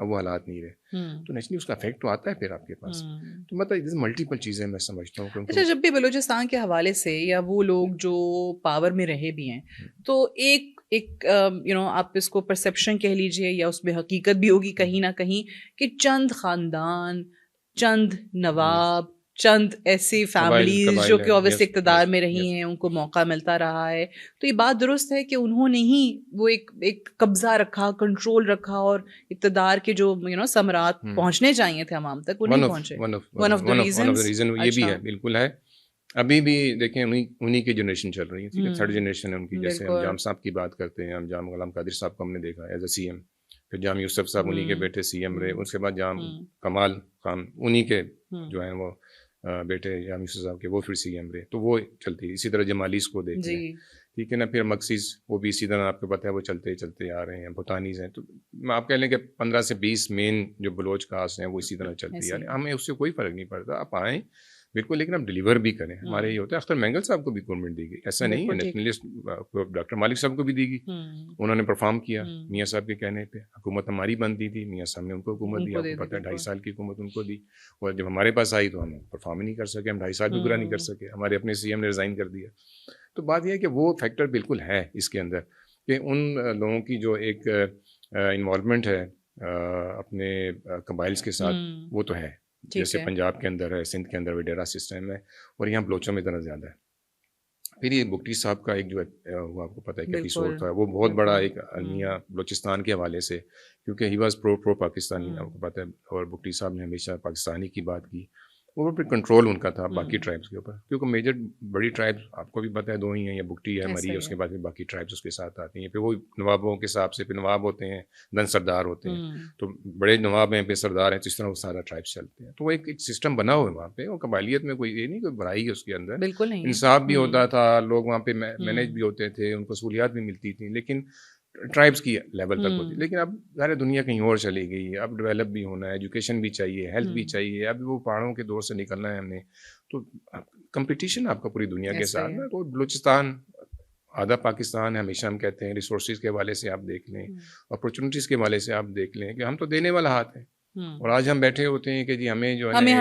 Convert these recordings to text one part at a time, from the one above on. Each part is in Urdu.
اب وہ حالات نہیں رہے, تو نیچرلی اس کا افیکٹ تو آتا ہے پھر آپ کے پاس. تو مطلب ملٹیپل چیزیں میں سمجھتا ہوں. اچھا, جب بھی بلوچستان کے حوالے سے یا وہ لوگ جو پاور میں رہے بھی ہیں, تو ایک آپ اس کو پرسیپشن کہہ لیجیے یا اس میں حقیقت بھی ہوگی کہیں نہ کہیں کہ چند خاندان, چند نواب, چند ایسی فیملیز جو کہ اوبیسلی اقتدار میں رہی ہیں, ان کو موقع ملتا رہا ہے, تو یہ بات درست ہے کہ انہوں نے ہی وہ ایک قبضہ رکھا, کنٹرول رکھا, اور اقتدار کے جو ثمرات پہنچنے چاہیے تھے عوام تک وہ نہیں پہنچے. ون آف دا ریزن یہ بھی ہے, بالکل ہے. ابھی بھی دیکھیں انہی کی جنریشن چل رہی ہے, ٹھیک ہے, تھرڈ جنریشن ہے ان کی. جیسے ہم جام صاحب کی بات کرتے ہیں, ہم جام غلام قادر صاحب کو ہم نے دیکھا ایز اے سی ایم, پھر جام یوسف صاحب انہی کے بیٹے سی ایم رہے, اس کے بعد جام کمال خان انہی کے جو ہیں وہ بیٹے جام یوسف صاحب کے, وہ پھر سی ایم رہے, تو وہ چلتی ہے. اسی طرح جمالیز کو دیکھ لیں, ٹھیک ہے نا, پھر مقصد وہ بھی اسی طرح آپ کو پتہ ہے وہ چلتے آ رہے ہیں. بھوتانیز ہیں, تو آپ کہہ لیں کہ 15 سے 20 مین جو بلوچ کاسٹ ہیں وہ اسی طرح چلتی ہے. ہمیں اس سے کوئی فرق نہیں پڑتا, آپ آئیں بالکل, لیکن آپ ڈلیور بھی کریں. ہمارے یہ ہوتا ہے. اختر مینگل صاحب کو بھی گورنمنٹ دی گئی, ایسا نہیں ہے. نیشنلسٹ ڈاکٹر مالک صاحب کو بھی دی گئی, انہوں نے پرفارم کیا میاں صاحب کے کہنے پہ. حکومت ہماری بنتی تھی, میاں صاحب نے ان کو حکومت دی, آپ کو پتہ ہے 2.5 سال کی حکومت ان کو دی, اور جب ہمارے پاس آئی تو ہم پرفارم ہی نہیں کر سکے, ہم 2.5 سال بھی پورا نہیں کر سکے. ہمارے اپنے سی ایم نے ریزائن کر دیا. تو بات یہ ہے کہ وہ فیکٹر بالکل ہے اس کے اندر, کہ ان لوگوں کی جو ایک انوالومنٹ ہے اپنے قبائلز کے ساتھ, وہ تو ہے. جیسے پنجاب کے اندر ہے, سندھ کے اندر وڈیرا سسٹم ہے, اور یہاں بلوچوں میں اتنا زیادہ ہے. پھر یہ بگٹی صاحب کا ایک جو وہ آپ کو پتہ ہے کہ ایپیسوڈ تھا, وہ بہت بڑا ایک المیہ بلوچستان کے حوالے سے, کیونکہ ہی واز پرو پاکستانی, آپ کو پتہ ہے. اور بگٹی صاحب نے ہمیشہ پاکستانی کی بات کی. وہ پھر کنٹرول ان کا تھا باقی ٹرائبس کے اوپر, کیونکہ میجر بڑی ٹرائبس آپ کو بھی پتہ ہے 2 ہی ہیں, یا بگٹی ہے, مری ہے, اس کے بعد پھر باقی ٹرائبس اس کے ساتھ آتی ہیں. پھر وہ نوابوں کے حساب سے پھر نواب ہوتے ہیں, دن سردار ہوتے ہیں, تو بڑے نواب ہیں, پھر سردار ہیں, تو اس طرح وہ سارا ٹرائبس چلتے ہیں. تو وہ ایک سسٹم بنا ہوا ہے وہاں پہ, اور قبائلیت میں کوئی یہ نہیں کوئی برائی ہے اس کے اندر, بالکل انصاف بھی ہوتا تھا, لوگ وہاں پہ مینیج بھی ہوتے تھے, ان کو سہولیات بھی ملتی تھیں, لیکن ٹرائبس کی لیول تک ہوتی. لیکن اب سارے دنیا کہیں اور چلی گئی, اب ڈیولپ بھی ہونا ہے, ایجوکیشن بھی چاہیے, ہیلتھ بھی چاہیے, اب وہ پہاڑوں کے دور سے نکلنا ہے ہم نے, تو کمپٹیشن آپ کا پوری دنیا کے ساتھ نا. تو بلوچستان آدھا پاکستان ہے, ہمیشہ ہم کہتے ہیں. ریسورسز کے حوالے سے آپ دیکھ لیں, اپرچونیٹیز کے حوالے سے آپ دیکھ لیں, کہ ہم تو دینے والا ہاتھ ہے, اور آج ہم بیٹھے ہوتے ہیں کہ جی ہمیں جو ہے ہمیں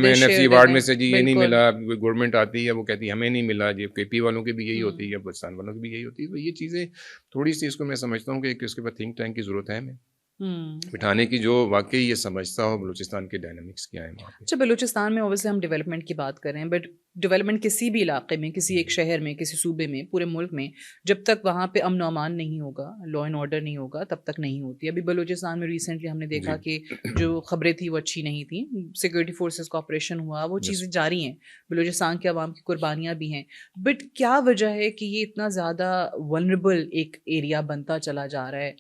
NFC ایوارڈ میں سے جی یہ نہیں ملا, گورنمنٹ آتی ہے وہ کہتی ہے ہمیں نہیں ملا, جی KP والوں کی بھی یہی ہوتی ہے, بلوچستان والوں کی بھی یہی ہوتی ہے. تو یہ چیزیں تھوڑی سی, اس کو میں سمجھتا ہوں کہ اس کے بعد تھنک ٹینک کی ضرورت ہے ہمیں بٹھانے کی, جو واقعی یہ سمجھتا ہو بلوچستان کے ڈائنامکس کیا ہے وہاں پہ. اچھا, بلوچستان میں اوبیسلی ہم ڈیولپمنٹ کی بات کریں, بٹ ڈیولپمنٹ کسی بھی علاقے میں, کسی ایک شہر میں, کسی صوبے میں, پورے ملک میں, جب تک وہاں پہ امن و امان نہیں ہوگا, لا اینڈ آرڈر نہیں ہوگا, تب تک نہیں ہوتی. ابھی بلوچستان میں ریسنٹلی ہم نے دیکھا کہ جو خبریں تھیں وہ اچھی نہیں تھیں, سیکورٹی فورسز کا آپریشن ہوا, وہ چیزیں جاری ہیں, بلوچستان کے عوام کی قربانیاں بھی ہیں. بٹ کیا وجہ ہے کہ یہ اتنا زیادہ ولنریبل ایک ایریا بنتا چلا جا رہا ہے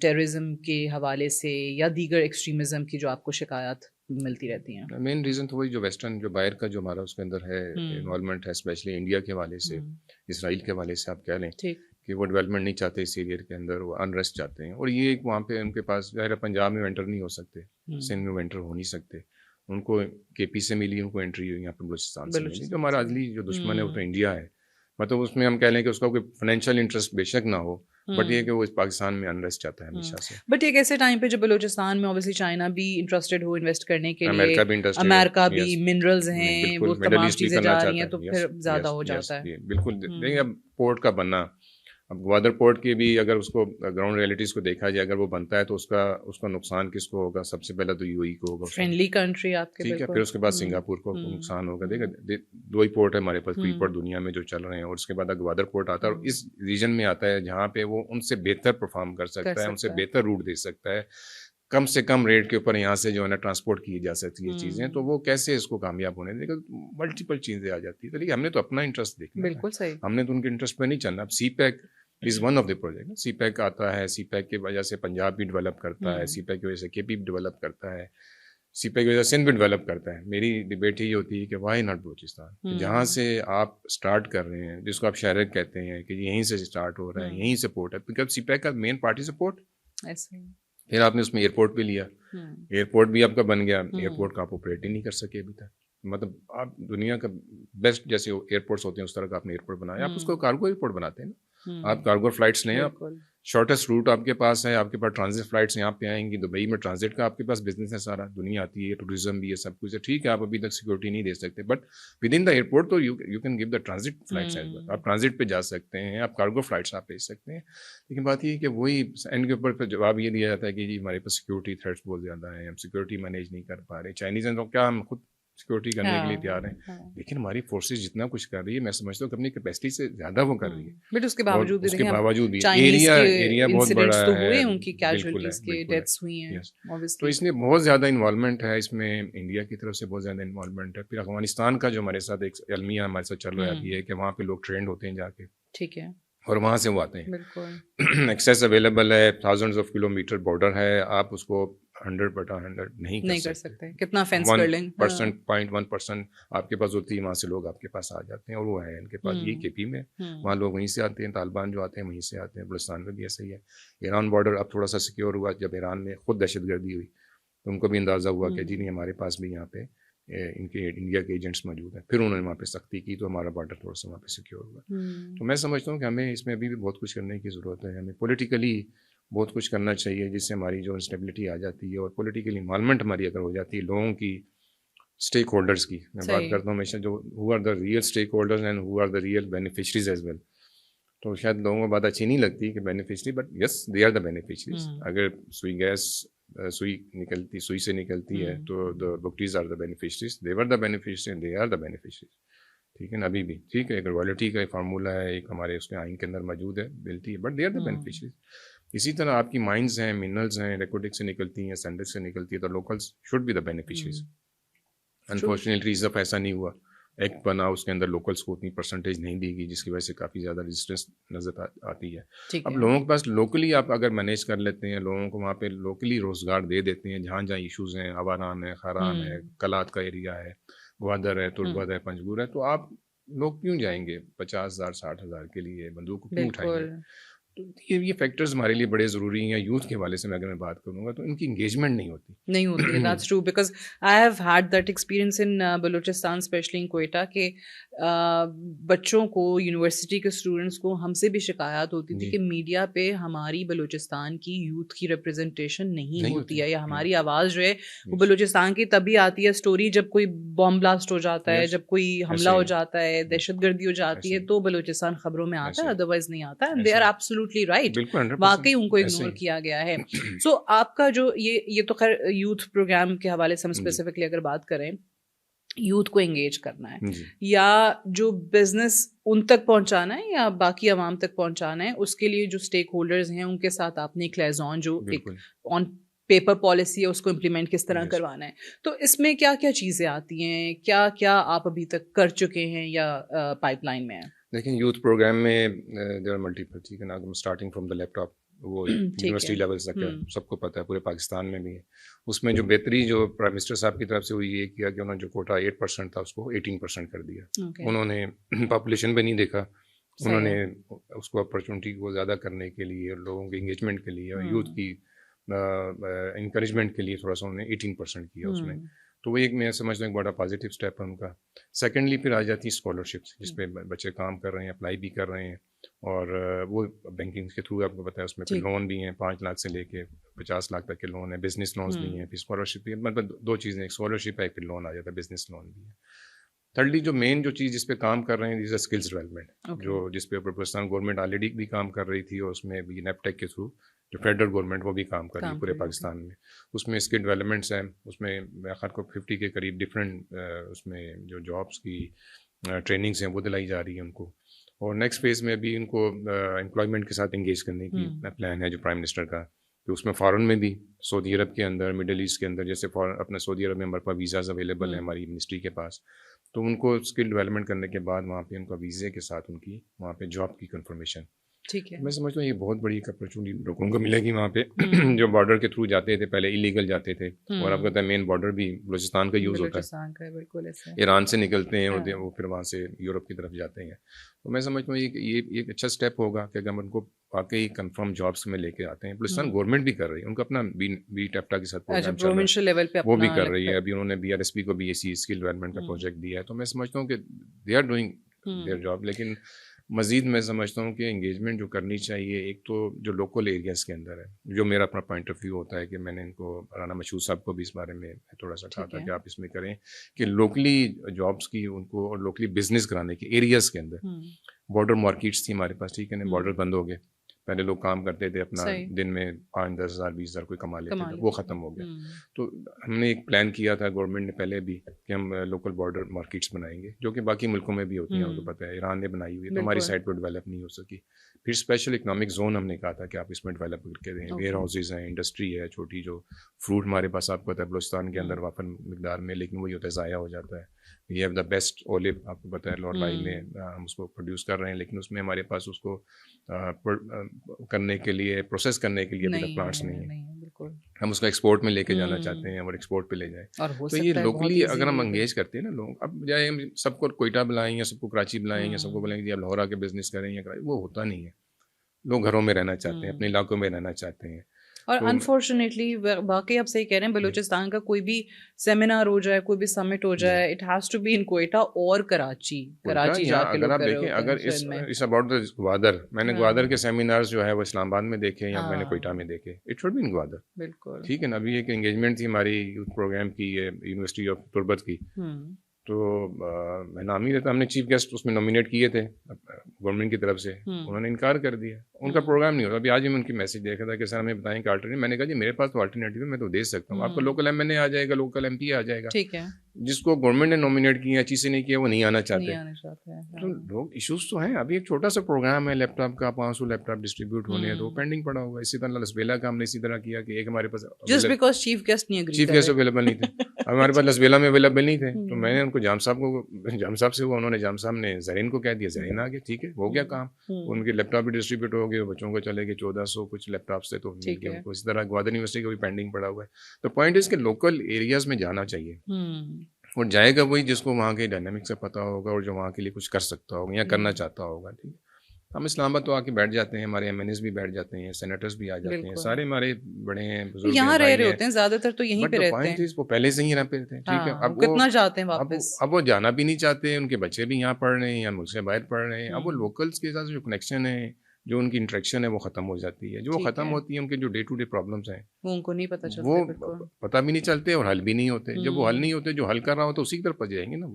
ٹیررزم کے حوالے سے, یا دیگر ایکسٹریمزم کی جو آپ کو شکایات ملتی رہتی ہیں؟ مین ریزن تو وہی جو ویسٹرن جو باہر کا جو ہمارا اس کے اندر ہے انوالومنٹ ہے, اسپیشلی انڈیا کے حوالے سے, اسرائیل کے حوالے سے آپ کہہ لیں کہ وہ ڈیولپمنٹ نہیں چاہتے اس ایریا کے اندر, وہ انریسٹ چاہتے ہیں. اور یہ وہاں پہ ان کے پاس ظاہر ہے پنجاب میں انٹر نہیں ہو سکتے, سندھ میں انٹر ہو نہیں سکتے, ان کو KP سے ملی, ان کو انٹری ہوئی یہاں پہ بلوچستان سے ملی. جو ہمارا اصلی جو دشمن ہے وہ تو انڈیا ہے, مطلب اس میں ہم کہہ لیں کہ اس کا کوئی فائنینشیل انٹرسٹ بے شک نہ ہو, بٹ یہ کہ وہ اس پاکستان میں انریسٹ چاہتا ہے ہمیشہ سے. بٹ ایک ایسے ٹائم پہ جب بلوچستان میں اوبیسلی چائنا بھی انٹرسٹڈ ہو انویسٹ کرنے کے لیے, امریکہ بھی, منرلز ہیں, وہ تمام چیزیں جا رہی ہیں, تو پھر زیادہ ہو جاتا ہے. بالکل. دیکھیں اب پورٹ کا بننا, اب گوادر پورٹ کی بھی اگر اس کو گراؤنڈ ریئلٹیز کو دیکھا جائے, اگر وہ بنتا ہے تو اس کا نقصان کس کو ہوگا؟ سب سے پہلے تو UAE کو ہوگا, فرینڈلی کنٹری آپ کے, ٹھیک ہے. پھر اس کے بعد سنگاپور کو نقصان ہوگا. دیکھیں 2 ہی پورٹ ہے ہمارے پاس, فری پورٹ دنیا میں جو چل رہے ہیں, اور اس کے بعد گوادر پورٹ آتا ہے, اور اس ریجن میں آتا ہے جہاں پہ وہ ان سے بہتر پرفارم کر سکتا ہے, ان سے بہتر روٹ دے سکتا ہے, کم سے کم ریٹ کے اوپر یہاں سے جو ہے نا ٹرانسپورٹ کی جا سکتی ہے چیزیں. تو وہ کیسے اس کو کامیاب ہونے دے گا؟ ملٹیپل چیزیں آ جاتی ہے. تو لیکن ہم نے تو اپنا انٹرسٹ دیکھنا, بالکل صحیح, ہم نے تو ان کے انٹرسٹ پہ نہیں چلنا. اب CPEC is one of the project. CPEC آتا ہے, CPEC کی وجہ سے پنجاب بھی ڈیولپ کرتا ہے, CPEC کی وجہ سے KP بھی ڈیولپ کرتا ہے, CPEC کی وجہ سے سندھ بھی ڈیولپ کرتا ہے. میری ڈبیٹ یہ ہوتی ہے کہ وائی ناٹ بلوچستان, جہاں سے آپ اسٹارٹ کر رہے ہیں, جس کو آپ شہرک کہتے ہیں کہ یہیں سے اسٹارٹ ہو رہا ہے, یہیں سے پورٹ ہے, کیونکہ CPEC کا مین پارٹ از پورٹ. پھر آپ نے اس میں ایئرپورٹ بھی لیا, ایئرپورٹ بھی آپ کا بن گیا, ایئرپورٹ کا آپ آپریٹ ہی نہیں کر سکے ابھی تک. مطلب آپ دنیا کا بیسٹ جیسے ایئرپورٹس ہوتے ہیں اس طرح کا آپ نے ایئرپورٹ بنایا, آپ اس کو کارگو ایئرپورٹ بناتے ہیں نا. آپ کارگو فلائٹس لیں, آپ شارٹیسٹ روٹ آپ کے پاس ہے, آپ کے پاس ٹرانزٹ فلائٹس یہاں پہ آئیں گی, دبئی میں ٹرانزٹ کا آپ کے پاس بزنس ہے, سارا دنیا آتی ہے, ٹوریزم بھی ہے, سب کچھ ہے, ٹھیک ہے آپ ابھی تک سیکورٹی نہیں دے سکتے, but with in the airport تو you can give the transit flights as well, آپ ٹرانزٹ پہ جا سکتے ہیں, آپ کارگو فلائٹس آپ بھیج سکتے ہیں. لیکن بات یہ ہے کہ وہی اینڈ کے اوپر پھر جواب یہ دیا جاتا ہے کہ جی ہمارے پاس سیکورٹی تھریٹس بہت زیادہ ہیں, ہم سیکورٹی مینیج نہیں کر پا رہے. چائنیز ہیں تو کیا ہم خود سیکورٹی کرنے کے لیے تیار ہیں, لیکن ہماری فورسز جتنا کچھ کر رہی ہے, میں سمجھتا ہوں کہ اپنی کیپیسٹی سے زیادہ وہ کر رہی ہے, بٹ اس کے باوجود اس کے باوجود بھی ایریا بہت بڑا ہے, ان کی کیجوالٹیز کے ڈیتھس ہوئی ہیں, تو اس میں بہت زیادہ انوالومنٹ ہے, اس میں انڈیا کی طرف سے بہت زیادہ انوالومنٹ ہے. پھر افغانستان کا جو ہمارے ساتھ ایک المیہ ہمارے ساتھ چل رہا ہے کہ وہاں پہ لوگ ٹرینڈ ہوتے ہیں جا کے, ٹھیک ہے, اور وہاں سے وہ آتے ہیں, ایکسیس اویلیبل ہے, thousands of kilometre border ہے, آپ اس کو 100/100 نہیں کر سکتے, کتنا فینس کر لیں, 1% آپ کے پاس ہوتی ہے, وہاں سے لوگ آپ کے پاس آ جاتے ہیں, اور وہ ہے ان کے پاس, یہ کے پی میں وہاں لوگ وہیں سے آتے ہیں, طالبان جو آتے ہیں وہیں سے آتے ہیں, بلوچستان میں بھی ایسا ہی ہے. ایران بارڈر اب تھوڑا سا سیکیور ہوا, جب ایران میں خود دہشت گردی ہوئی تو ان کو بھی اندازہ ہوا کہ جی نہیں ہمارے پاس بھی یہاں پہ ان کے انڈیا کے ایجنٹس موجود ہیں, پھر انہوں نے وہاں پہ سختی کی تو ہمارا بارڈر تھوڑا سا وہاں پہ سیکیور ہوا. تو میں سمجھتا ہوں کہ ہمیں اس میں ابھی بھی بہت کچھ کرنے کی ضرورت ہے, ہمیں پولیٹیکلی بہت کچھ کرنا چاہیے, جس سے ہماری جو انسٹیبلٹی آ جاتی ہے, اور پولیٹیکل انوالومنٹ ہماری اگر ہو جاتی ہے لوگوں کی, اسٹیک ہولڈرس کی میں بات کرتا ہوں ہمیشہ, جو who are the real stakeholders and who are the real beneficiaries as well. تو شاید لوگوں کو بات اچھی نہیں لگتی کہ beneficiary, but yes they are the beneficiaries. اگر سوئی گیس سوئی سے نکلتی ہے تو the Bugtis are the beneficiaries, they were the beneficiary, they are the beneficiaries. ٹھیک ہے نا, ابھی بھی ٹھیک ہے, ایک رویلٹی کا فارمولہ ہے, ایک ہمارے اس کے آئین کے اندر موجود ہے, ملتی ہے, but they are the beneficiaries. اسی طرح آپ کی مائنز ہیں, منرلز ہیں, ریکوڈک سے نکلتی ہیں, سینڈر سے نکلتی ہے, تو locals should be the beneficiaries. Unfortunately اس دفعہ ایسا نہیں ہوا, ایکٹ بنا, اس کے اندر لوکلس کو اتنی پرسنٹیج نہیں دی گئی, جس کی وجہ سے کافی زیادہ ریزسٹنس نظر آتی ہے. اب لوگوں کے پاس لوکلی آپ اگر مینیج کر لیتے ہیں, لوگوں کو وہاں پہ لوکلی روزگار دے دیتے ہیں, جہاں جہاں ایشوز ہیں, آواران ہے, خاران ہے, کلات کا ایریا ہے, گوادر ہے, تربت ہے, پنجگور ہے, تو آپ لوگ کیوں جائیں گے 50,000 60,000 کے لیے, بندوق کیوں اٹھائیں گے؟ یہ فیکٹرز ہمارے لیے بڑے ضروری ہیں. یوتھ کے حوالے سے اگر میں بات کروں گا تو ان کی انگیجمنٹ نہیں ہوتی ہے. That's true, because I have had that experience in Balochistan, especially in Quetta, کہ بچوں کو, یونیورسٹی کے اسٹوڈنٹس کو ہم سے بھی شکایات ہوتی تھی کہ میڈیا پہ ہماری بلوچستان کی یوتھ کی ریپرزنٹیشن نہیں ہوتی ہے, یا ہماری آواز جو ہے وہ بلوچستان کی تبھی آتی ہے اسٹوری جب کوئی بام بلاسٹ ہو جاتا ہے, جب کوئی حملہ ہو جاتا ہے, دہشت گردی ہو جاتی ہے, تو بلوچستان خبروں میں آتا ہے, ادروائز نہیں آتا ہے. دے آر ایبسلیوٹلی رائٹ, واقعی ان کو اگنور کیا گیا ہے. سو آپ کا جو یہ تو خیر یوتھ پروگرام کے حوالے سے ہم اسپیسیفکلی اگر بات کریں, یوتھ کو انگیج کرنا ہے, یا جو بزنس ان تک پہنچانا ہے یا باقی عوام تک پہنچانا ہے, اس کے لیے جو اسٹیک ہولڈرز ہیں ان کے ساتھ آپ نے ایک لیزون جو ایک آن پیپر پالیسی ہے اس کو امپلیمنٹ کس طرح کروانا ہے. تو اس میں کیا کیا چیزیں آتی ہیں, کیا کیا آپ ابھی تک کر چکے ہیں یا پائپ لائن میں ہیں؟ دیکھیں یوتھ پروگرام میں دیر آر ملٹیپل, ٹھیک ہے نا, starting from the laptop, وہ یونیورسٹی لیول تک ہے, سب کو پتہ ہے, پورے پاکستان میں بھی ہے. اس میں جو بہتری جو پرائم منسٹر صاحب کی طرف سے ہوئی یہ کیا کہ انہوں نے جو کوٹا 8% تھا اس کو 18% کر دیا. انہوں نے پاپولیشن پہ نہیں دیکھا, انہوں نے اس کو اپرچونیٹی کو زیادہ کرنے کے لیے, لوگوں کے انگیجمنٹ کے لیے, اور یوتھ کی انکریجمنٹ کے لیے تھوڑا سا انہوں نے 18% کیا اس میں. تو وہ ایک میں سمجھتا ہوں ایک بڑا پازیٹیو اسٹیپ ہے ان کا. سیکنڈلی پھر آ جاتی اسکالرشپس, جس پہ بچے کام کر رہے ہیں, اپلائی بھی کر رہے ہیں, اور وہ بینکنگ کے تھرو آپ کو پتہ ہے اس میں پھر لون بھی ہیں, 5 لاکھ سے لے کے 50 لاکھ تک کے لون ہیں, بزنس لونس بھی ہیں, پھر اسکالرشپ بھی, مطلب 2 چیزیں, ایک اسکالرشپ ہے, پھر لون آ جاتا ہے, بزنس لون بھی ہے. تھرڈلی جو مین جو چیز جس پہ کام کر رہے ہیں دیز اسکلز ڈیولپمنٹ, جو جس پہ پاکستان گورنمنٹ آلریڈی بھی کام کر رہی تھی, اور اس میں بھی نیپٹیک کے تھرو جو فیڈرل گورنمنٹ وہ بھی کام کر رہی ہے پورے پاکستان میں. اس میں اسکل ڈیولپمنٹس ہیں, اس میں میرے خیال کو 50 کے قریب ڈفرینٹ اس میں جو جابس کی ٹریننگس ہیں وہ دلائی جا رہی ہیں ان کو. اور نیکسٹ فیز میں بھی ان کو امپلائمنٹ کے ساتھ انگیج کرنے کی پلان ہے جو پرائم منسٹر کا. تو اس میں فارن میں بھی, سعودی عرب کے اندر, مڈل ایسٹ کے اندر, جیسے اپنے سعودی عرب میں ہمارے پاس ویزاز اویلیبل ہیں ہماری منسٹری کے پاس, تو ان کو اسکل ڈیولپمنٹ کرنے کے بعد وہاں پہ ان کا ویزے کے ساتھ ان کی وہاں پہ جاب کی کنفرمیشن. ٹھیک ہے, میں سمجھتا ہوں یہ بہت بڑی ایک اپرچونیٹی لوگوں کو ملے گی وہاں پہ, جو بارڈر کے تھرو جاتے تھے پہلے ایلیگل جاتے تھے, اور آپ کہتے ہیں مین بارڈر بھی بلوچستان کا یوز ہوتا ہے, ایران سے نکلتے ہیں وہ پھر وہاں سے یورپ کی طرف جاتے ہیں. تو میں سمجھتا ہوں یہ ایک اچھا اسٹیپ ہوگا کہ اگر ہم ان کو واقعی کنفرم جابس میں لے کے آتے ہیں. بلوچستان گورنمنٹ بھی کر رہی ہے, ان کا اپنا بی ٹیپٹا کے ساتھ پروگرام چل رہا ہے, وہ بھی کر رہی ہے. ابھی انہوں نے BRSP کو بھی اسی اسکل ڈیولپمنٹ کا پروجیکٹ دیا ہے. تو میں سمجھتا ہوں کہ they are doing their job. لیکن مزید میں سمجھتا ہوں کہ انگیجمنٹ جو کرنی چاہیے، ایک تو جو لوکل ایریاز کے اندر ہے، جو میرا اپنا پوائنٹ آف ویو ہوتا ہے کہ میں نے ان کو رانا مشہور صاحب کو بھی اس بارے میں تھوڑا سا کہا تھا کہ آپ اس میں کریں کہ لوکلی جابس کی ان کو اور لوکلی بزنس کرانے کی ایریاز کے اندر. بارڈر مارکیٹس تھی ہمارے پاس، ٹھیک ہے نا، بارڈر بند ہو گئے. پہلے لوگ کام کرتے تھے اپنا دن میں 5-10 ہزار 20 ہزار کوئی کما لیتے تھے، وہ ختم ہو گیا. تو ہم نے ایک پلان کیا تھا گورنمنٹ نے پہلے بھی کہ ہم لوکل بارڈر مارکیٹس بنائیں گے، جو کہ باقی ملکوں میں بھی ہوتی ہیں، آپ کو پتہ ہے ایران نے بنائی ہوئی ہے، تو ہماری سائڈ پہ ڈیولپ نہیں ہو سکی. پھر اسپیشل اکنامک زون ہم نے کہا تھا کہ آپ اس میں ڈیولپ کر کے دیں، ویئر ہاؤسز ہیں، انڈسٹری ہے چھوٹی، جو فروٹ ہمارے پاس آپ کو پتہ ہے بلوچستان کے اندر وافر مقدار میں، لیکن وہی ہوتا ہے ضائع ہو جاتا ہے. We have the best olive, آپ کو پتہ ہے لارڈ لائی میں ہم اس کو پروڈیوس کر رہے ہیں، لیکن اس میں ہمارے پاس اس کو کرنے کے لیے، پروسیس کرنے کے لیے ابھی تک پلانٹس نہیں ہیں. ہم اس کو ایکسپورٹ میں لے کے جانا چاہتے ہیں اور ایکسپورٹ پہ لے جائیں. تو یہ لوکلی اگر ہم انگیج کرتے ہیں نا لوگ، اب جائے ہم سب کو کوئٹہ بلائیں یا سب کو کراچی بلائیں یا سب کو بلائیں کہ اب لاہور کے بزنس کریں یا وہ ہوتا نہیں ہے. لوگ گھروں میں رہنا چاہتے ہیں، اپنے علاقوں میں رہنا چاہتے ہیں. اور انفارچونیٹلی واقعی آپ صحیح کہہ رہے ہیں، بلوچستان کا کوئی بھی سیمینار ہو جائے، کوئی بھی سمٹ ہو جائے، it has to be in Quetta اور کراچی جا کے. اگر آپ دیکھیں، اگر اس اباؤٹ دا گوادر، میں نے گوادر کے سیمینارز جو ہے وہ اسلام آباد میں دیکھے یا میں نے کوئٹہ میں دیکھے. It should be in Gwadar. بالکل ٹھیک ہے نا. ابھی ایک انگیجمنٹ تھی ہماری یوتھ پروگرام کی یونیورسٹی آف تربت کی، تو میں نام نہیں لیتا، ہم نے چیف گیسٹ اس میں نامینیٹ کیے تھے گورنمنٹ کی طرف سے، انہوں نے انکار کر دیا. ان کا پروگرام نہیں ہوتا. ابھی آج ہی میں ان کی میسج دیکھا تھا کہ سر ہمیں بتائیں کہ آلٹرنیٹو. میں نے کہا جی میرے پاس تو آلٹرنیٹو ہے، میں تو دے سکتا ہوں. آپ کو لوکل ایم این اے آ جائے گا، لوکل ایم پی آ جائے گا. ٹھیک ہے. جس کو گورنمنٹ نے نامینیٹ کیا، اچھی سے نہیں کیا، وہ نہیں آنا چاہتے. تو لوگ ایشوز تو ہیں. ابھی ایک چھوٹا سا پروگرام ہے لیپ ٹاپ کا، 500 لیپ ٹاپ ڈسٹریبیوٹ ہونے ہیں، تو پینڈنگ پڑا ہوا ہے. اسی طرح لسبیلا کا ہم نے اسی طرح کیا کہ ایک ہمارے پاس just because chief guest available نہیں تھے. ہمارے پاس لسبیلا میں اویلیبل نہیں تھے، تو میں نے ان کو جام صاحب سے ہوا، انہوں نے جام صاحب نے زرین کو کہہ دیا، زرین آ گیا. ٹھیک ہے، ہو گیا کام. ان کے لیپ ٹاپ بھی ڈسٹریبیوٹ ہو گئے، بچوں کو چلے گئے 1400 کچھ لیپ ٹاپ سے، تو مل گیا ان کو. اسی طرح گوادر یونیورسٹی کا بھی پینڈنگ پڑا ہوا ہے. تو پوائنٹ اس کہ لوکل ایریاز میں جانا چاہیے، اور جائے گا وہی جس کو وہاں کے ڈائنامک سے پتہ ہوگا اور جو وہاں کے لیے کچھ کر سکتا ہوگا یا کرنا چاہتا ہوگا. ٹھیک ہے. ہم اسلام آباد تو آ کے بیٹھ جاتے ہیں، ہمارے ایم این ایز بھی بیٹھ جاتے ہیں، سینیٹرز بھی آ جاتے ہیں، سارے ہمارے بڑے ہیں، بزرگ یہاں رہ رہے ہوتے ہیں، زیادہ تر تو یہیں پہ رہتے ہیں. وہ پہلے سے ہی رہتے تھے. ٹھیک ہے. اب کتنا چاہتے ہیں واپس، اب وہ جانا بھی نہیں چاہتے. ان کے بچے بھی یہاں پڑھ رہے ہیں یا ملک سے باہر پڑھ رہے ہیں. اب وہ لوکلس کے ساتھ جو کنیکشن ہے، جو ان کی انٹریکشن ہے، وہ ختم ہو جاتی ہے. جو وہ ختم ہوتی ہے، ان کے جو ڈے ٹو ڈے پرابلمس ہیں وہ ان کو نہیں پتہ چلتے، وہ پتہ بھی نہیں چلتے اور حل بھی نہیں ہوتے. جب وہ حل نہیں ہوتے، جو حل کر رہا ہو تو اسی کی طرف پہ جائیں گے نا.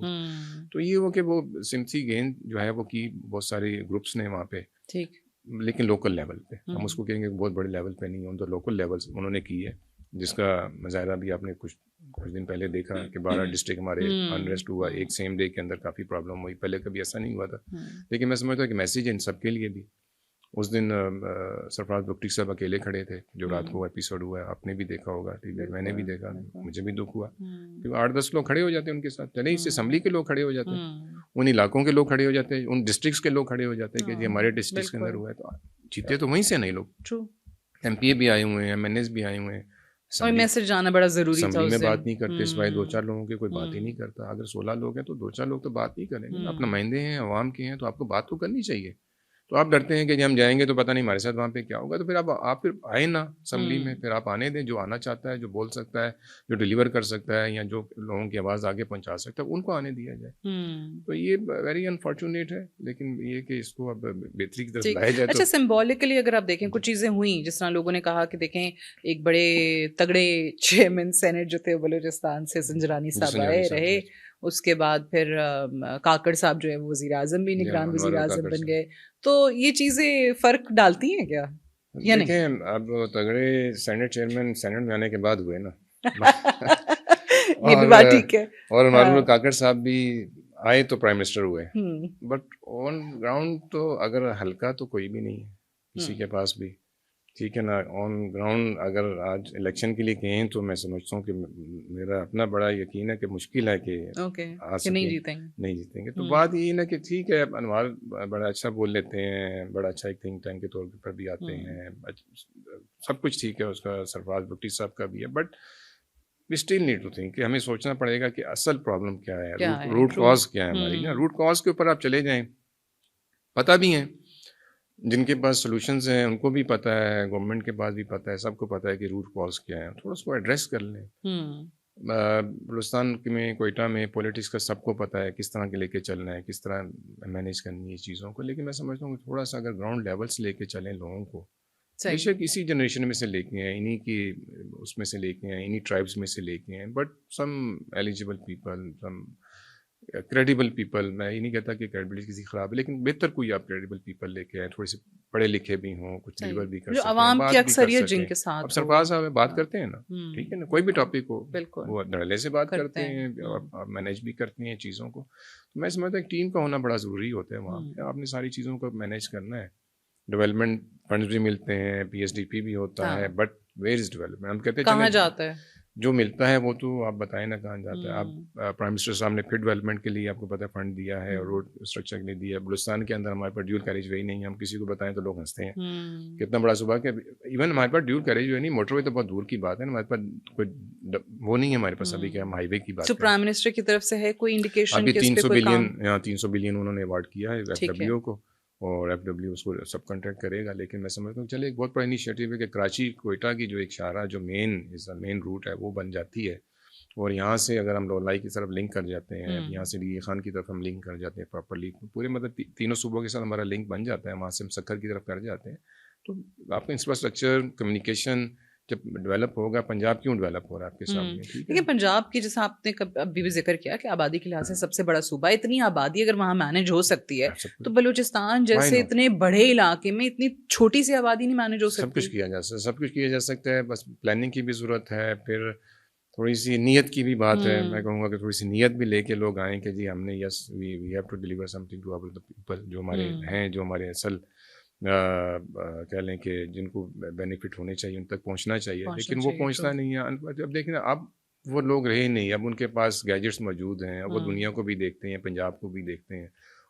تو یہ وہ کہ وہ سمسی گیند جو ہے وہ کی بہت سارے گروپس نے وہاں پہ، ٹھیک، لیکن لوکل لیول پہ. ہم اس کو کہیں گے بہت بڑے لیول پہ نہیں، تو لوکل لیولس انہوں نے کی ہے، جس کا مظاہرہ بھی آپ نے کچھ دن پہلے دیکھا کہ 12 ڈسٹرکٹ ہمارے انریسٹ ہوا ایک سیم ڈے کے اندر. کافی پرابلم ہوئی، پہلے کبھی ایسا نہیں ہوا تھا. لیکن میں سمجھتا ہوں کہ میسیج ہے ان سب کے لیے بھی. اس دن سرفراز بگٹی صاحب اکیلے کھڑے تھے، جو رات کو ایپیسوڈ ہوا ہے، آپ نے بھی دیکھا ہوگا. ٹھیک ہے. میں نے بھی دیکھا، مجھے بھی دکھ ہوا. کیونکہ 8-10 لوگ کھڑے ہو جاتے ہیں ان کے ساتھ. چلیں اس اسمبلی کے لوگ کھڑے ہو جاتے ہیں، ان علاقوں کے لوگ کھڑے ہو جاتے ہیں، ان ڈسٹرکٹس کے لوگ کھڑے ہو جاتے ہیں کہ جی ہمارے ڈسٹرکٹس کے اندر ہوا ہے. تو جیتے تو وہیں سے نہیں لوگ، ایم پی اے بھی آئے ہوئے ہیں، ایم این ایس بھی آئے ہوئے ہیں. اور میسج جانا بڑا ضروری تھا. اسمبلی میں بات نہیں کرتے سوائے 2-4 لوگوں کے، کوئی بات ہی نہیں کرتا. اگر 16 لوگ ہیں تو 2-4 لوگ تو بات نہیں کریں گے. آپ نمائندے ہیں عوام کے ہیں، تو آپ کو بات تو کرنی چاہیے. تو آپ ڈرتے ہیں کہ جب ہم جائیں گے تو پتہ نہیں ہمارے ساتھ وہاں پہ کیا ہوگا. تو پھر آپ پھر آئے نا اسمبلی میں، پھر آپ آنے دیں. جو آنا چاہتا ہے، جو بول سکتا ہے، جو ڈیلیور کر سکتا ہے، یا جو لوگوں کی آواز آگے پہنچا سکتا ہے، ان کو آنے دیا جائے. تو یہ ویری انفارچونیٹ ہے، لیکن یہ کہ اس کو اب بہتری کی طرف لایا جائے. اچھا، سمبولکلی اگر آپ دیکھیں کچھ چیزیں ہوئیں، جس طرح لوگوں نے کہا کہ دیکھیں ایک بڑے تگڑے چیئرمین سینٹ جو تھے بلوچستان سے، زنجرانی صاحب آئے رہے. اس کے بعد پھر کاکڑ صاحب جو ہے وہ وزیر اعظم بھی، نگران وزیر اعظم بن گئے. تو یہ چیزیں فرق ڈالتی ہیں کیا یا نہیں؟ دیکھیں، اب تگڑے سینٹ چیئرمین سینٹ میں آنے کے بعد ہوئے نا. یہ بھی بات ٹھیک ہے. اور ہمارے کاکڑ صاحب بھی آئے تو پرائم منسٹر ہوئے. بٹ آن گراؤنڈ تو اگر ہلکا تو کوئی بھی نہیں ہے کسی کے پاس بھی. ٹھیک ہے نا. آن گراؤنڈ اگر آج الیکشن کے لیے کہیں تو میں سمجھتا ہوں کہ میرا اپنا بڑا یقین ہے کہ مشکل ہے کہ نہیں جیتیں گے. تو بات یہ نا کہ ٹھیک ہے، انوار بڑا اچھا بول لیتے ہیں، بڑا اچھا ایک تھنک ٹینک کے طور پر بھی آتے ہیں، سب کچھ ٹھیک ہے. اس کا سرفراز بگٹی صاحب کا بھی ہے. But we still need to think کہ ہمیں سوچنا پڑے گا کہ اصل پرابلم کیا ہے، روٹ کاز کیا ہے ہماری. نا روٹ کاز کے اوپر آپ چلے جائیں. پتہ بھی ہیں جن کے پاس سولوشنز ہیں، ان کو بھی پتہ ہے، گورنمنٹ کے پاس بھی پتہ ہے، سب کو پتہ ہے کہ روٹ کاز کیا ہے. تھوڑا اس کو ایڈریس کر لیں. بلوچستان میں کوئٹہ میں پولیٹکس کا سب کو پتہ ہے کس طرح کے لے کے چلنا ہے, کس طرح مینیج کرنی ہے چیزوں کو, لیکن میں سمجھتا ہوں کہ تھوڑا سا اگر گراؤنڈ لیول سے لے کے چلیں لوگوں کو, بے شک اسی جنریشن میں سے لے کے ہیں, انہی کی اس میں سے لے کے ہیں, انہی ٹرائبس میں سے لے کے ہیں, but some eligible people, some credible people, میں یہ نہیں کہتا کہ کریڈیبلٹی کسی خراب ہے, لیکن بہتر کوئی آپ کریڈیبل پیپل لے کے آئیں, تھوڑے سے پڑھے لکھے بھی ہوں, کچھ ڈیلیور بھی کر سکیں, بات بھی کر سکیں. اب سرفراز صاحب بات کرتے ہیں نا, ٹھیک ہے نا, کوئی بھی ٹاپک ہو وہ دھڑلے سے بات کرتے ہیں, آپ مینیج بھی کرتے ہیں چیزوں کو. تو میں سمجھتا ہوں ایک ٹیم کا ہونا بڑا ضروری ہوتا ہے وہاں پہ, آپ نے ساری چیزوں کو مینیج کرنا ہے. ڈیولپمنٹ فنڈز بھی ملتے ہیں, پی ایس ڈی پی بھی ہوتا ہے, بٹ ویئر از ڈیولپمنٹ, ہم کہتے ہیں کہاں جاتا ہے جو ملتا ہے وہ تو آپ بتائیں نا کہاں جاتا ہے. آپ پرائم منسٹر صاحب نے پھر ڈیولپمنٹ کے لیے آپ کو پتہ ہے فنڈ دیا ہے, اور روڈ اسٹرکچر کے لیے دیا ہے. بلوچستان کے اندر ہمارے پاس ڈیول کیریج وے نہیں ہے, ہم کسی کو بتائیں تو لوگ ہنستے ہیں کتنا بڑا صوبہ کہ ایون ہمارے پاس ڈیول کیریج وے نہیں, موٹر وے تو بہت دور کی بات ہے, ہمارے پاس کوئی وہ نہیں ہے ہمارے پاس ابھی کہ ہم ہائی وے کی بات کریں. پرائم منسٹر کی طرف سے ہے کوئی انڈیکیشن ابھی 300 بلین انہوں نے ایوارڈ کیا ہے ایف ڈبلیو کو, اور ایف ڈبلیو اس کو سب کنٹریکٹ کرے گا. لیکن میں سمجھتا ہوں چلے ایک بہت بڑا انیشیٹو ہے کہ کراچی کوئٹہ کی جو ایک شاہراہ جو مین روٹ ہے وہ بن جاتی ہے, اور یہاں سے اگر ہم لولائی کی طرف لنک کر جاتے ہیں, یہاں سے ڈی خان کی طرف ہم لنک کر جاتے ہیں پراپرلی, پورے مطلب تینوں صوبوں کے ساتھ ہمارا لنک بن جاتا ہے, وہاں سے ہم سکر کی طرف کر جاتے ہیں. تو آپ کا انفراسٹرکچر کمیونیکیشن جب ڈیولپ ہوگا, پنجاب کیوں ڈیولپ ہو رہا ہے آپ کے سامنے. لیکن پنجاب کی جیسا آپ نے ابھی بھی ذکر کیا کہ آبادی کے لحاظ سے سب سے بڑا صوبہ, اتنی آبادی اگر وہاں مینیج ہو سکتی ہے تو بلوچستان جیسے اتنے بڑے علاقے میں اتنی چھوٹی سی آبادی نہیں مینیج ہو سکتی. سب کچھ کیا جا سکتا ہے, سب کچھ کیا جا سکتا ہے, بس پلاننگ کی بھی ضرورت ہے, پھر تھوڑی سی نیت کی بھی بات ہے. میں کہوں گا کہ تھوڑی سی نیت بھی لے کے لوگ آئیں کہ جی ہم نے yes we have to deliver something to our people, جو ہمارے ہیں, جو ہمارے اصل کہہ لیں کہ جن کو بینیفٹ ہونے چاہیے ان تک پہنچنا چاہیے, لیکن وہ پہنچنا نہیں ہے. اب دیکھیں اب وہ لوگ رہے نہیں, اب ان کے پاس گیجٹس موجود ہیں, اب وہ دنیا کو بھی دیکھتے ہیں, پنجاب کو بھی دیکھتے ہیں.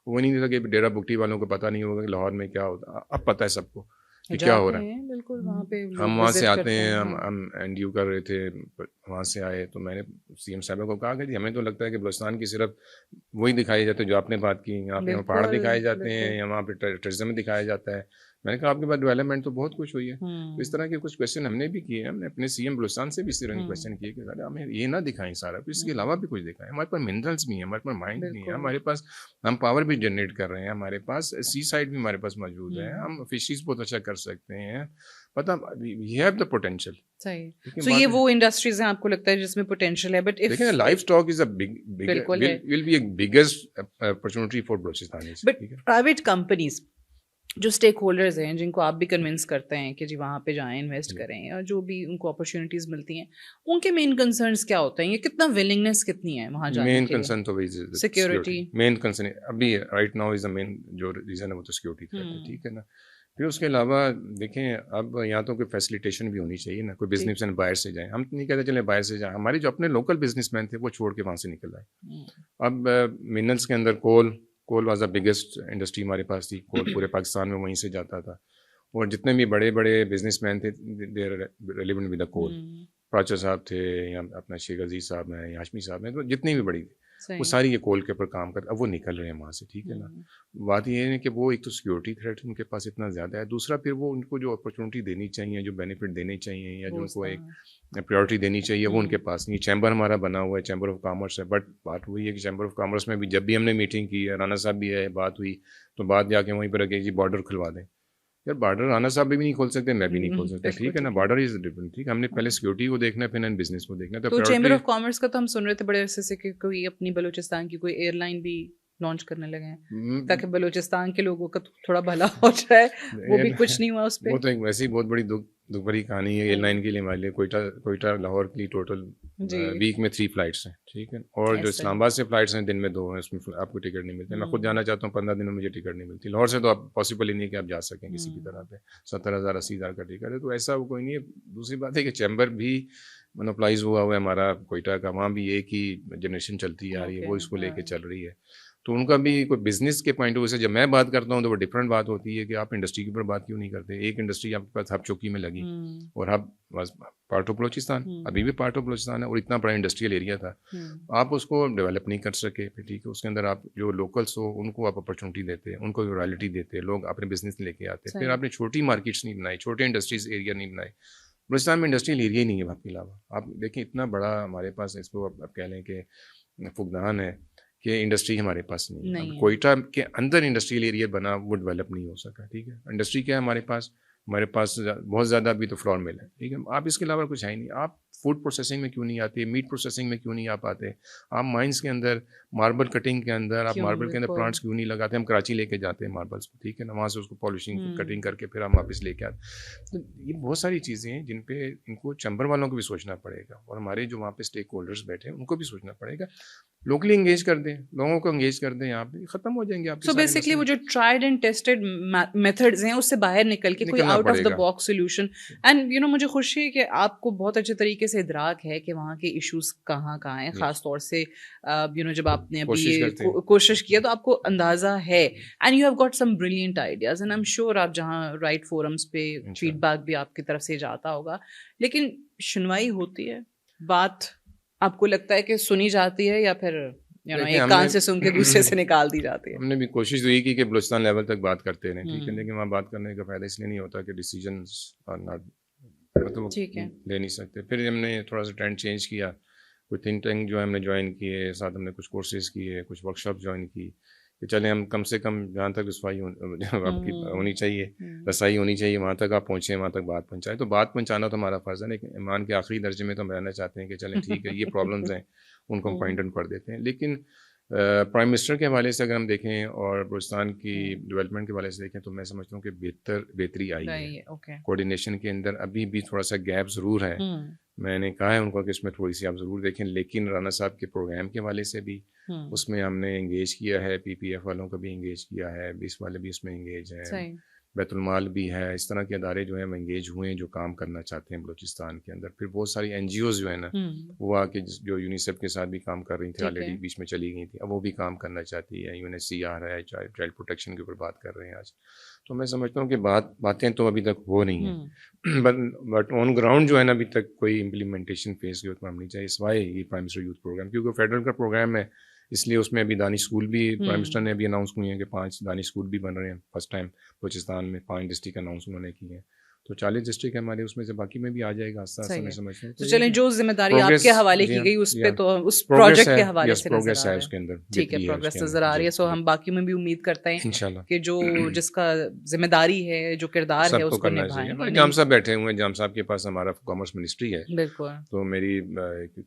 وہ نہیں تھا کہ ڈیرا بگٹی والوں کو پتہ نہیں ہوگا کہ لاہور میں کیا ہوتا, اب پتہ ہے سب کو کہ کیا ہو رہا ہے. بالکل وہاں پہ ہم وہاں سے آتے ہیں, ہم این ڈی یو کر رہے تھے, وہاں سے آئے تو میں نے سی ایم صاحبہ کو کہا کہ جی ہمیں تو لگتا ہے کہ بلوچستان کی صرف وہی دکھائی جاتے جو آپ نے بات کی, یہاں پہ پہاڑ دکھائے جاتے ہیں, یا وہاں پہ ٹریزم دکھایا جاتا ہے. میں نے کہا آپ کے پاس ڈیولپمنٹ تو بہت کچھ ہوئی ہے. تو اس طرح کے کچھ کویشچن ہم نے بھی کیے, ہم نے اپنے سی ایم بلوچستان سے بھی اس طرح کے کویشچن کیے کہ ہمیں یہ نہ دکھائیں سارا, اس کے علاوہ بھی کچھ دکھائیں. ہمارے پاس منرلس بھی ہیں, ہمارے پاس مائنڈ بھی ہیں, ہمارے پاس ہم پاور بھی جنریٹ کر رہے ہیں, ہمارے پاس سی سائڈ بھی ہمارے پاس موجود ہے, ہم فشریز بہت اچھا کر سکتے ہیں. پتہ وی ہیو دا پوٹینشیل. صحیح. سو یہ وہ انڈسٹریز ہیں آپ کو لگتا ہے جس میں پوٹینشیل ہے, بٹ دیکھیں livestock is will be a biggest opportunity for Balochistan. But private companies جو اسٹیک ہولڈرز ہیں, جن کو آپ بھی کنونس کرتے ہیں کہ جی وہاں پہ جائیں, انویسٹ کریں, یا جو بھی ان کو اپرچونیٹیز ملتی ہیں, ان کے مین کنسرنس کیا ہوتے ہیں, یہ کتنا ولنگنیس کتنی ہے وہاں جانے کی؟ مین کنسرن تو سیکورٹی, مین کنسرن ابھی رائٹ ناؤ از دا مین جو ریزن ہے وہ تو سیکورٹی تھریٹ ہے, ٹھیک ہے نا. پھر اس کے علاوہ دیکھیں اب یہاں تو کوئی فیسیلیٹیشن بھی ہونی چاہیے نا, کوئی بزنس مین باہر سے جائیں. ہم نہیں کہتے چلیں باہر سے جائیں, ہمارے جو اپنے لوکل بزنس مین تھے وہ چھوڑ کے وہاں سے نکل آئے. اب منرلس کے اندر کول واز دا بگیسٹ انڈسٹری ہمارے پاس تھی, کول پورے پاکستان میں وہیں سے جاتا تھا, اور جتنے بھی بڑے بڑے بزنس مین تھے they are relevant with the coal. پراچر صاحب تھے, یا اپنا شیخ عزیز صاحب ہیں, یا ہاشمی صاحب ہیں, تو جتنی بھی بڑی وہ ساری یہ کول کے اوپر کام کرتے. اب وہ نکل رہے ہیں وہاں سے, ٹھیک ہے نا. بات یہ ہے کہ وہ ایک تو سیکورٹی تھریٹ ان کے پاس اتنا زیادہ ہے, دوسرا پھر وہ ان کو جو اپرچونیٹی دینی چاہیے, جو بینیفٹ دینے چاہیے, یا جو ان کو ایک پریورٹی دینی چاہیے, وہ ان کے پاس نہیں. چیمبر ہمارا بنا ہوا ہے, چیمبر آف کامرس ہے, بٹ بات وہی ہے کہ چیمبر آف کامرس میں بھی جب بھی ہم نے میٹنگ کی, رانا صاحب بھی ہے, بات ہوئی تو بات جا کے وہیں پر کہ جی بارڈر کھلوا دیں. یار بارڈر رانا صاحب بھی نہیں کھول سکتے, میں بھی نہیں کھول سکتا, ٹھیک ہے نا. بارڈر از ڈفرنٹ, ٹھیک ہے. ہم نے پہلے سیکورٹی کو دیکھنا ہے, پھر بزنس کو دیکھنا ہے. تو چیمبر آف کامرس کا تو ہم سن رہے تھے بڑے عرصے سے کہ کوئی اپنی بلوچستان کی کوئی ایئر لائن بھی لانچ کرنے لگے ہیں تاکہ بلوچستان کے لوگوں کا تھوڑا بھلا ہو جائے, وہ بھی کچھ نہیں ہوا اس پہ. وہ تو ایک ویسی بہت بڑی دکھ بھری کہانی ہے ایئر لائن کے لیے ہمارے لیے. کوئٹہ لاہور کی ٹوٹل ویک میں 3 فلائٹس ہیں, ٹھیک ہے, اور جو اسلام آباد سے فلائٹس ہیں دن میں 2 ہیں, اس میں آپ کو ٹکٹ نہیں ملتے. میں خود جانا چاہتا ہوں, 15 دن میں مجھے ٹکٹ نہیں ملتی. لاہور سے تو آپ پاسبل ہی نہیں کہ آپ جا سکیں کسی بھی طرح پہ. 70,000 80,000 کا ٹکٹ ہے, تو ایسا وہ کوئی نہیں ہے. دوسری بات ہے کہ چیمبر بھی مونوپلائز ہوا ہے ہمارا کوئٹہ کا, وہاں بھی ایک ہی جنریشن چلتی آ رہی ہے, وہ اس کو لے کے چل رہی ہے. تو ان کا بھی کوئی بزنس کے پوائنٹ آف ویو سے جب میں بات کرتا ہوں تو وہ ڈفرینٹ بات ہوتی ہے کہ آپ انڈسٹری کے اوپر بات کیوں نہیں کرتے. ایک انڈسٹری آپ کے پاس ہب چوکی میں لگی, اور hub was part of Balochistan, ابھی بھی پارٹ آف بلوچستان ہے, اور اتنا بڑا انڈسٹریل ایریا تھا. آپ اس کو ڈیولپ نہیں کر سکے, پھر ٹھیک ہے. اس کے اندر آپ جو لوکلس ہو ان کو آپ اپرچونیٹی دیتے, ان کو رائلٹی دیتے, لوگ اپنے بزنس لے کے آتے. پھر آپ نے چھوٹی مارکیٹس نہیں بنائی, چھوٹے انڈسٹریز ایریا نہیں بنائے. بلوچستان میں انڈسٹریل ایریا ہی نہیں ہے آپ کے علاوہ. آپ دیکھیں اتنا بڑا ہمارے پاس اس کو آپ کہہ لیں کہ فقدان ہے کہ انڈسٹری ہمارے پاس نہیں ہے. کوئٹہ کے اندر انڈسٹریل ایریا بنا وہ ڈیولپ نہیں ہو سکا. ٹھیک ہے, انڈسٹری کیا ہے ہمارے پاس بہت زیادہ ابھی تو فلور مل ہے. ٹھیک ہے, آپ اس کے علاوہ کچھ ہے ہی نہیں. آپ فوڈ پروسیسنگ میں کیوں نہیں آتے, میٹ پروسیسنگ میں کیوں نہیں آپ آتے, آپ مائنس کے اندر ماربل کٹنگ کے اندر آپ ماربل کے اندر پلانٹس کیوں نہیں لگاتے. ہم کراچی لے کے جاتے ہیں ماربلس کو, ٹھیک ہے نا, وہاں سے اس کو پالشنگ کٹنگ کر کے پھر ہم واپس لے کے آتے. تو یہ بہت ساری چیزیں ہیں جن پہ ان کو چیمبر والوں کو بھی سوچنا پڑے گا, اور ہمارے جو وہاں پہ اسٹیک ہولڈرس بیٹھے ہیں ان کو بھی سوچنا پڑے گا. لوکلی انگیج کر دیں, لوگوں کو انگیج کر دیں, یہاں پہ ختم ہو جائیں گے آپ. سو بیسکلی وہ جو ٹرائڈ اینڈ ٹیسٹڈ میتھڈز ہیں اس سے باہر نکل کے کوئی out of the box solution. And مجھے خوشی ہے کہ آپ کو بہت اچھے طریقے سے ادراک ہے کہ وہاں کے ایشوز کہاں کہاں ہیں, خاص طور سے جب آپ نے ابھی کوشش کیا تو آپ کو اندازہ ہے. And you have got some brilliant ideas, and I am sure آپ جہاں رائٹ فورمس پہ فیڈ بیک بھی آپ کی طرف سے جاتا ہوگا. لیکن سنوائی ہوتی ہے, بات آپ کو لگتا ہے کہ سنی جاتی ہے یا پھر ایک کان سے سن کے دوسرے سے نکال دی جاتی ہے؟ ہم نے بھی کوشش یہی کی کہ بلوچستان لیول تک بات کرتے رہیں. ٹھیک ہے, لیکن وہاں بات کرنے کا فائدہ اس لیے نہیں ہوتا کہ ڈیسیجنس مطلب لے نہیں سکتے. پھر ہم نے تھوڑا سا ٹرینڈ چینج کیا, کچھ تھنک ٹینک جو ہے ہم نے جوائن کیے, ساتھ ہم نے کچھ کورسز کیے, کچھ ورک شاپ جوائن کی کہ چلیں ہم کم سے کم جہاں تک رسوائی آپ کی ہونی چاہیے, رسائی ہونی چاہیے, وہاں تک آپ پہنچیں, وہاں تک بات پہنچائیں. تو بات پہنچانا تو ہمارا فرض ہے, لیکن ایمان کے آخری درجے میں تو ہم رہنا چاہتے ہیں کہ چلیں ٹھیک ہے یہ پرابلمز ہیں ان کو ہم پوائنٹ آؤٹ کر دیتے ہیں. لیکن پرائم منسٹر کے حوالے سے اگر ہم دیکھیں اور بلوچستان کی ڈیولپمنٹ کے حوالے سے دیکھیں تو میں سمجھتا ہوں کہ بہتری آئی ہے. کوآرڈینیشن کے اندر ابھی بھی تھوڑا سا گیپ ضرور ہے. میں نے کہا ہے ان کو کہ اس میں تھوڑی سی آپ ضرور دیکھیں, لیکن رانا صاحب کے پروگرام کے حوالے سے بھی اس میں ہم نے انگیج کیا ہے, پی پی ایف والوں کو بھی انگیج کیا ہے, 20 والے بھی اس میں انگیج ہیں, بیت المال بھی ہے. اس طرح کے ادارے جو ہیں وہ انگیج ہوئے ہیں جو کام کرنا چاہتے ہیں بلوچستان کے اندر. پھر بہت ساری این جی اوز جو ہیں نا وہ آ کے جو یونیسیف کے ساتھ بھی کام کر رہی تھیں, آلریڈی بیچ میں چلی گئی تھیں, اب وہ بھی کام کرنا چاہتی ہے. U N H C R ہے, چائلڈ پروٹیکشن کے اوپر بات کر رہے ہیں آج. تو میں سمجھتا ہوں کہ باتیں تو ابھی تک ہو نہیں ہیں, بٹ آن گراؤنڈ جو ہے نا ابھی تک کوئی امپلیمنٹیشن فیس کے اوپر ہم نہیں چاہیے, سوائے یہ پرائم منسٹر یوتھ پروگرام, کیونکہ فیڈرل کا پروگرام ہے اس لیے اس میں ابھی دانش اسکول بھی پرائم منسٹر نے ابھی اناؤنس ہوئی ہیں کہ 5 دانش اسکول بھی بن رہے ہیں فرسٹ ٹائم بلوچستان میں. 5 ڈسٹرکٹ اناؤنس انہوں نے کی ہیں, تو 40 ڈسٹرکٹ ہمارے اس میں سے باقی میں بھی آ جائے گا آہستہ آہستہ. میں سمجھتا ہوں تو چلیں جو ذمہ داری آپ کے حوالے کی گئی اس پہ تو اس پروجیکٹ کے حوالے سے پروگریس ہے اس کے اندر, ٹھیک ہے, پروگریس نظر آ رہی ہے. سو ہم باقی میں بھی امید کرتے ہیں انشاءاللہ کہ جو جس کا ذمہ داری ہے, جو کردار ہے اس کو نبھائیں گے. جام صاحب بیٹھے ہوئے ہیں, جام صاحب کے پاس ہمارا کامرس منسٹری ہے, بالکل, تو میری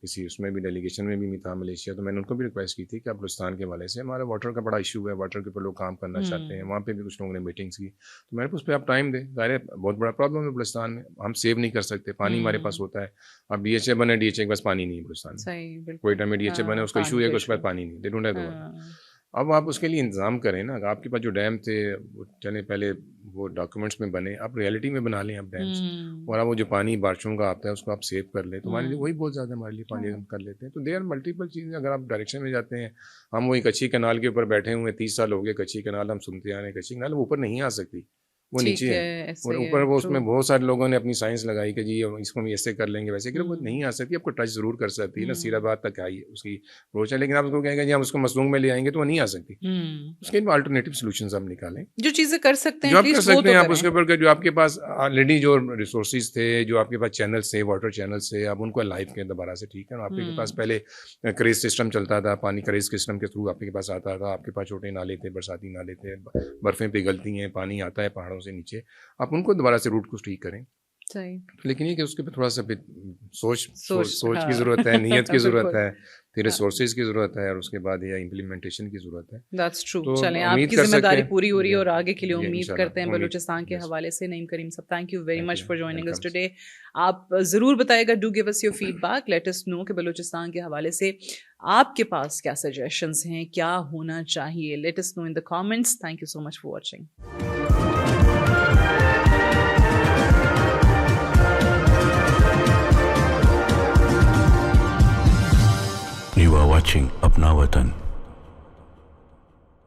کسی اس میں بھی ڈیلیگیشن میں بھی تھا ملیشیا, تو میں نے ان کو بھی ریکویسٹ کی تھی کہ بلوچستان کے حوالے سے ہمارا واٹر کا بڑا ایشو ہے, واٹر کے اوپر لوگ کام کرنا چاہتے ہیں, وہاں پہ بھی کچھ لوگوں نے میٹنگس کی. تو میں نے اس پہ آپ ٹائم دیں, ظاہر ہے بہت بڑا پرابلم ہے بلوچستان میں, ہم سیو نہیں کر سکتے, پانی ہمارے پاس ہوتا ہے. اب ڈی ایچ اے بنے, ڈی ایچ اے کے پاس پانی نہیں ہے بلوچستان میں, کوئٹہ میں ڈی ایچ اے بنے, اس کا ایشو ہے کہ اس کے پاس پانی نہیں, دے ڈونٹ ہیو دا. اب آپ اس کے لیے انتظام کریں نا, آپ کے پاس جو ڈیم تھے چلیں پہلے وہ ڈاکیومنٹس میں بنے, آپ ریئلٹی میں بنا لیں آپ ڈیمس, اور آپ وہ جو پانی بارشوں کا آتا ہے اس کو آپ سیو کر لیں, تو ہمارے لیے وہی بہت زیادہ ہمارے لیے پانی ہم کر لیتے ہیں. تو دے آر ملٹیپل چیزیں. اگر آپ ڈائریکشن میں جاتے ہیں, ہم وہی کچھی کنال کے اوپر بیٹھے ہوئے 30 سال ہو گئے, کچھی کنال ہم سنتے آ رہے ہیں, کچھی کنال وہ اوپر نہیں آ سکتی, وہ نیچے ہے, اور اوپر وہ اس میں بہت سارے لوگوں نے اپنی سائنس لگائی کہ جی اس کو ہم ایسے کر لیں گے ویسے کریں, وہ نہیں آ سکتی. آپ کو ٹچ ضرور کر سکتی ہے, نصیر آباد تک آئی اس کی اپروچ ہے, لیکن آپ اس کو کہیں گے جی ہم اس کو مسلوم میں لے آئیں گے تو وہ نہیں آ سکتی. اس کے آلٹرنیٹیو سولوشنز ہم نکالیں, جو چیزیں کر سکتے ہیں, جو آپ کر سکتے ہیں آپ اس کے اوپر, جو آپ کے پاس آلریڈی جو ریسورسز تھے, جو آپ کے پاس چینلس تھے, واٹر چینلس تھے, آپ ان کو لائف کے دوبارہ سے ٹھیک ہے. آپ کے پاس پہلے کریز سسٹم چلتا تھا, پانی کریز سسٹم کے تھرو آپ کے پاس آتا تھا, آپ کے پاس چھوٹے نالے تھے, برساتی نالے تھے, برفیں پگھلتی ہیں, پانی آتا ہے پہاڑوں سے نیچے, آپ ان کو دوبارہ سے روٹ کو ٹھیک کریں. لیکن یہ کہ اس کے اوپر تھوڑا سا سوچ کی ضرورت ہے, نیت کی ضرورت ہے, پھر ریسورسز کی ضرورت ہے, اور اس کے بعد یہ امپلیمنٹیشن کی ضرورت ہے. That's true. چلیں آپ کی ذمہ داری پوری ہو رہی ہے, اور آگے کے لیے امید کرتے ہیں بلوچستان کے حوالے سے. نعیم کریم صاحب, thank you very much for joining us today. آپ ضرور بتائے گا, do give us your feedback, let us know کہ بلوچستان کے حوالے سے آپ کے پاس کیا سجیشنز ہیں, کیا ہونا چاہیے. Let us know in the comments. Thank you so much for watching. You are watching Apna Watan.